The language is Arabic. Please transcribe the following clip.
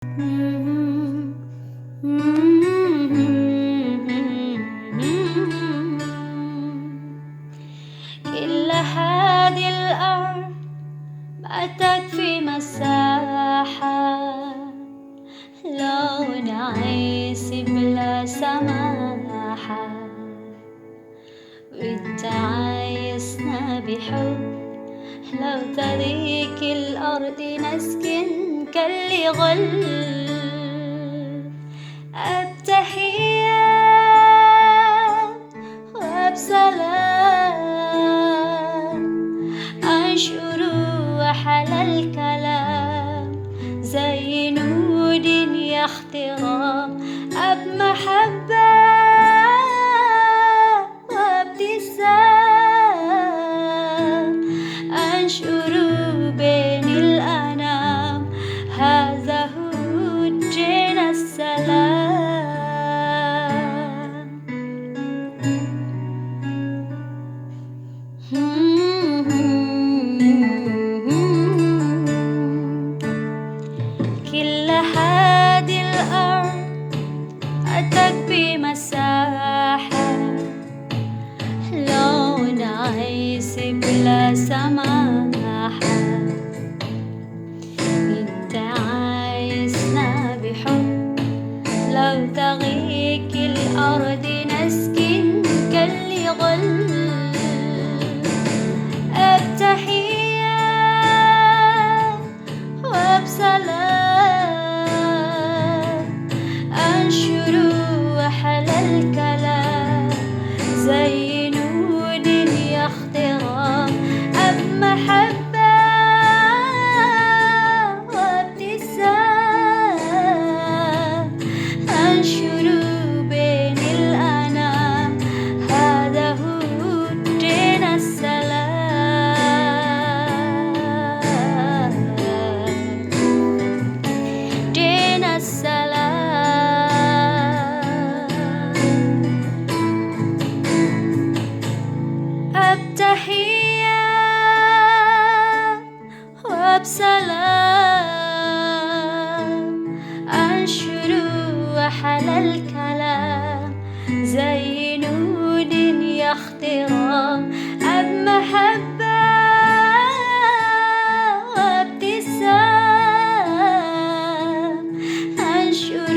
كل هذه الأرض ما تكفي مساحة لو نعيش بلا سماحة، وانت عايزنا بحب. لو تريك الأرض نسكن كاللي غل التحيات وبسلام، أنشر وحل الكلام زي نود يا احترام، بمحبة وابتسام، أنشر بين الأنام هذا هو دين السلام. كل هذه الأرض تكفي مساحة لو نعيش بلا سماحة، انت عايزنا بحب. لو تغيك الأرض نسكن كاللي غل بتحيات وبسلام، أنشر وحل الكلام زي نود يا احترام، بمحبة وابتسام، أنشر بين الأنام هذا هو دين السلام. دين السلام، بتحيات وبسلام، أنشر وحل الكلام زي نود يا احترام، بمحبة وابتسام، أنشر